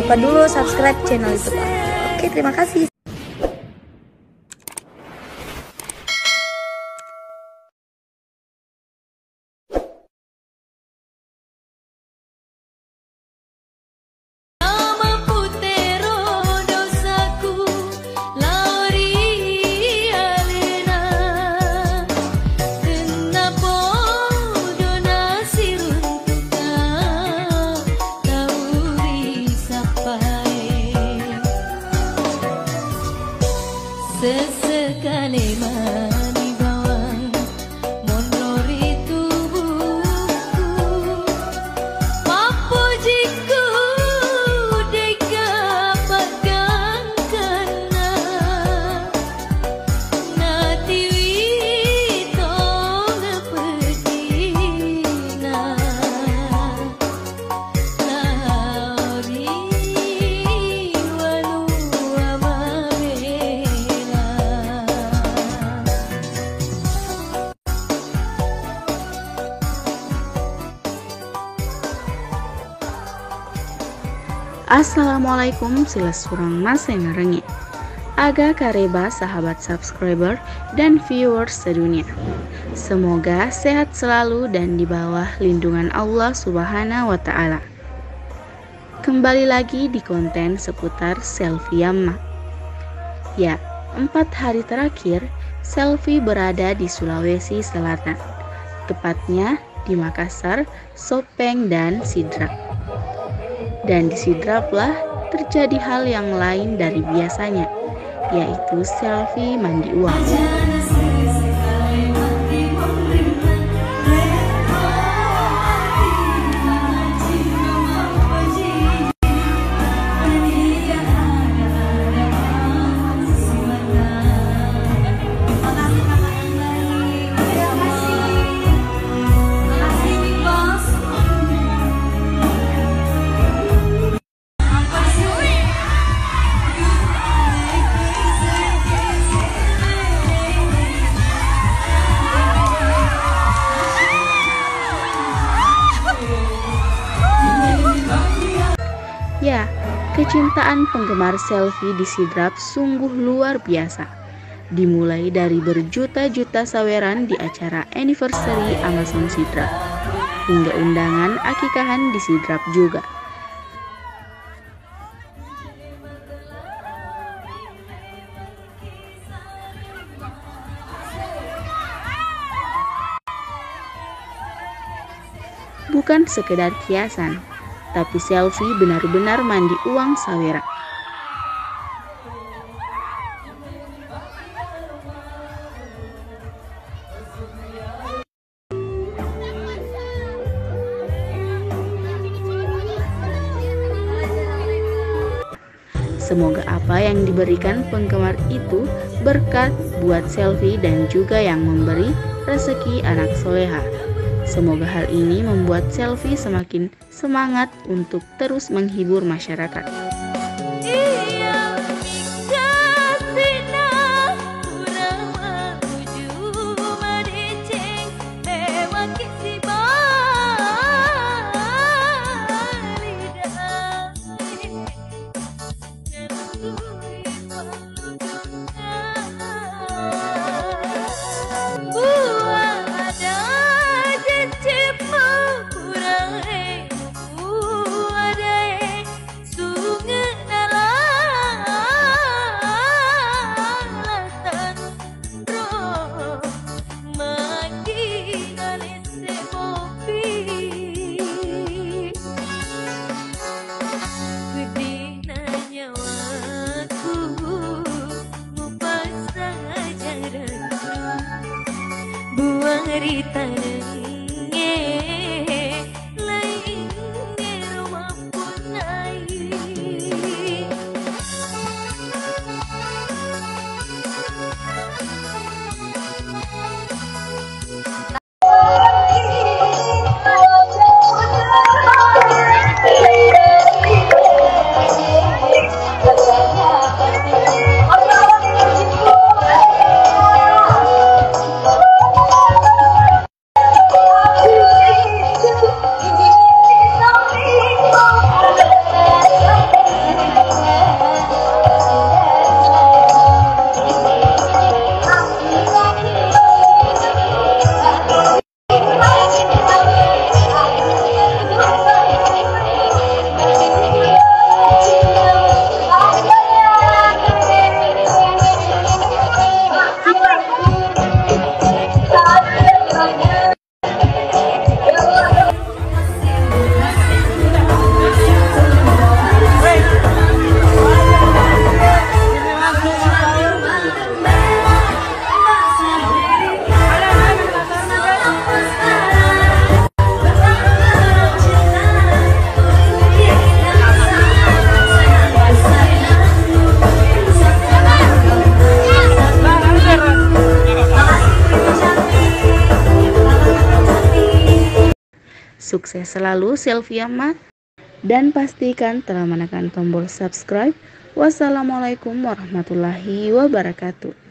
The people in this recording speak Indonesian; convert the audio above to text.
lupa dulu subscribe channel YouTube aku. Oke, terima kasih. Sesekali mani bawang monori tubuhku, mampu jiku deka pegang kena natiwi tong pedina lauri walu Assalamualaikum sila surang masa ngerengit. Aga kareba sahabat subscriber dan viewers sedunia. Semoga sehat selalu dan di bawah lindungan Allah Subhanahu wa Ta'ala. Kembali lagi di konten seputar selfie Yamma. Ya, 4 hari terakhir selfie berada di Sulawesi Selatan, tepatnya di Makassar, Sopeng, dan Sidrap. Dan di Sidraplah terjadi hal yang lain dari biasanya, yaitu selfie mandi uang. Ya, kecintaan penggemar selfie di Sidrap sungguh luar biasa. Dimulai dari berjuta-juta saweran di acara anniversary Amazon Sidrap, hingga undangan akikahan di Sidrap juga. Bukan sekedar kiasan, tapi selfie benar-benar mandi uang sawera. Semoga apa yang diberikan penggemar itu berkat buat selfie dan juga yang memberi rezeki anak soleha. Semoga hal ini membuat selfie semakin semangat untuk terus menghibur masyarakat. Buang rita Sukses selalu Sylvia Ma, dan pastikan telah menekan tombol subscribe. Wassalamualaikum warahmatullahi wabarakatuh.